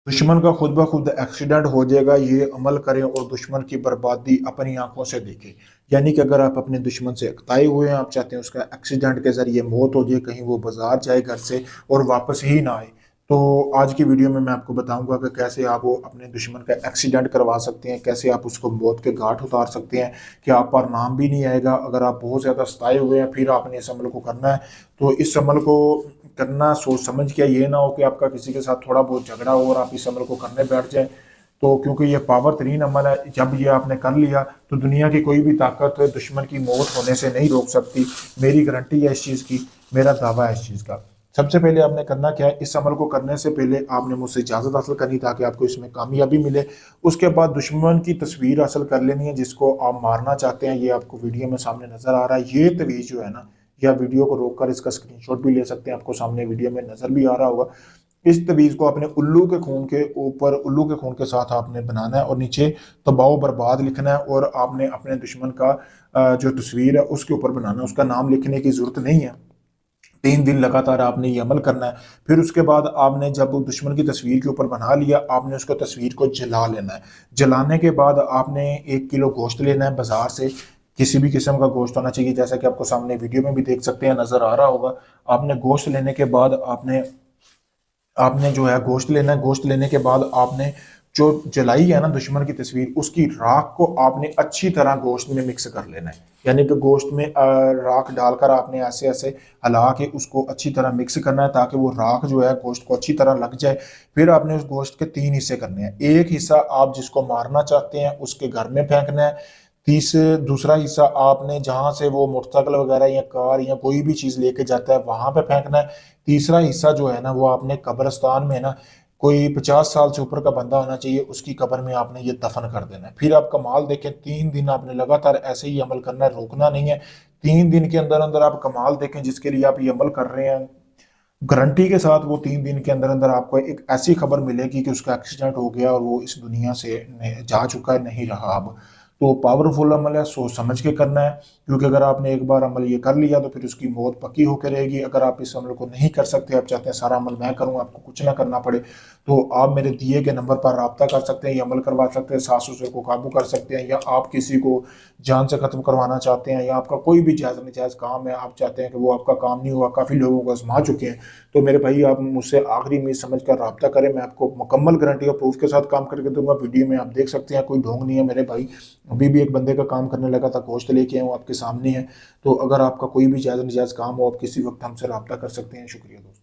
दुश्मन का खुद ब खुद एक्सीडेंट हो जाएगा, ये अमल करें और दुश्मन की बर्बादी अपनी आंखों से देखें। यानी कि अगर आप अपने दुश्मन से अकताए हुए हैं, आप चाहते हैं उसका एक्सीडेंट के जरिए मौत हो जाए, कहीं वो बाजार जाए घर से और वापस ही ना आए, तो आज की वीडियो में मैं आपको बताऊंगा कि कैसे आप वो अपने दुश्मन का एक्सीडेंट करवा सकते हैं, कैसे आप उसको मौत के घाट उतार सकते हैं कि आप पर नाम भी नहीं आएगा। अगर आप बहुत ज़्यादा सताए हुए हैं फिर आपने इस अमल को करना है, तो इस अमल को करना सोच समझ के, ये ना हो कि आपका किसी के साथ थोड़ा बहुत झगड़ा हो और आप इस अमल को करने बैठ जाए। तो क्योंकि ये पावर तरीन अमल है, जब ये आपने कर लिया तो दुनिया की कोई भी ताकत दुश्मन की मौत होने से नहीं रोक सकती। मेरी गारंटी है इस चीज़ की, मेरा दावा है इस चीज़ का। सबसे पहले आपने करना क्या है, इस अमल को करने से पहले आपने मुझसे इजाज़त हासिल करनी ताकि आपको इसमें कामयाबी मिले। उसके बाद दुश्मन की तस्वीर हासिल कर लेनी है जिसको आप मारना चाहते हैं। ये आपको वीडियो में सामने नज़र आ रहा है, ये तवीज़ जो है ना, या वीडियो को रोककर इसका स्क्रीनशॉट भी ले सकते हैं, आपको सामने वीडियो में नजर भी आ रहा होगा। इस तवीज को अपने उल्लू के खून के ऊपर, उल्लू के खून के साथ आपने बनाना है और नीचे तबाह बर्बाद लिखना है, और आपने अपने दुश्मन का जो तस्वीर है उसके ऊपर बनाना है, उसका नाम लिखने की जरूरत नहीं है। 3 दिन लगातार आपने ये अमल करना है। फिर उसके बाद आपने जब दुश्मन की तस्वीर के ऊपर बना लिया, आपने उसको तस्वीर को जला लेना है। जलाने के बाद आपने 1 किलो गोश्त लेना है बाजार से, किसी भी किस्म का गोश्त होना चाहिए, जैसा कि आपको सामने वीडियो में भी देख सकते हैं, नजर आ रहा होगा। आपने गोश्त लेने के बाद आपने आपने जो है गोश्त लेना है। गोश्त लेने के बाद आपने जो जलाई है ना दुश्मन की तस्वीर, उसकी राख को आपने अच्छी तरह गोश्त में मिक्स कर लेना है। यानी कि गोश्त में राख डालकर आपने ऐसे ऐसे हिला के उसको अच्छी तरह मिक्स करना है ताकि वो राख जो है गोश्त को अच्छी तरह लग जाए। फिर आपने उस गोश्त के 3 हिस्से करने हैं। एक हिस्सा आप जिसको मारना चाहते हैं उसके घर में फेंकना है। दूसरा हिस्सा आपने जहां से वो मोटरसाइकिल वगैरह या कार या कोई भी चीज लेके जाता है वहां पे फेंकना है। तीसरा हिस्सा जो है ना वो आपने कब्रिस्तान में ना, कोई 50 साल से ऊपर का बंदा होना चाहिए, उसकी कब्र में आपने ये दफन कर देना है। फिर आप कमाल देखें, 3 दिन आपने लगातार ऐसे ही अमल करना है, रोकना नहीं है। 3 दिन के अंदर अंदर आप कमाल देखें जिसके लिए आप ये अमल कर रहे हैं। गारंटी के साथ वो 3 दिन के अंदर अंदर आपको एक ऐसी खबर मिलेगी कि उसका एक्सीडेंट हो गया और वो इस दुनिया से जा चुका है, नहीं रहा अब। तो पावरफुल अमल है, सोच समझ के करना है, क्योंकि अगर आपने एक बार अमल ये कर लिया तो फिर उसकी मौत पक्की होकर रहेगी। अगर आप इस अमल को नहीं कर सकते, आप चाहते हैं सारा अमल मैं करूं, आपको कुछ ना करना पड़े, तो आप मेरे दिए गए नंबर पर रब्ता कर सकते हैं, ये अमल करवा सकते हैं, सास ससुर को काबू कर सकते हैं, या आप किसी को जान से खत्म करवाना चाहते हैं, या आपका कोई भी जायज़ नजायज़ काम है, आप चाहते हैं कि वो आपका काम नहीं हुआ, काफ़ी लोगों को आजमा चुके हैं, तो मेरे भाई आप मुझसे आखिरी उम्मीद समझ कर रब्ता करें। मैं आपको मुकम्मल गारंटी और प्रूफ के साथ काम करके दूंगा। वीडियो में आप देख सकते हैं, कोई ढोंग नहीं है मेरे भाई। अभी भी एक बंदे का काम करने लगा था, गोश्त लेके आया हूँ आपके सामने है। तो अगर आपका कोई भी जायज़ नजायज़ काम हो, आप किसी वक्त हमसे रब्ता कर सकते हैं। शुक्रिया दोस्तों।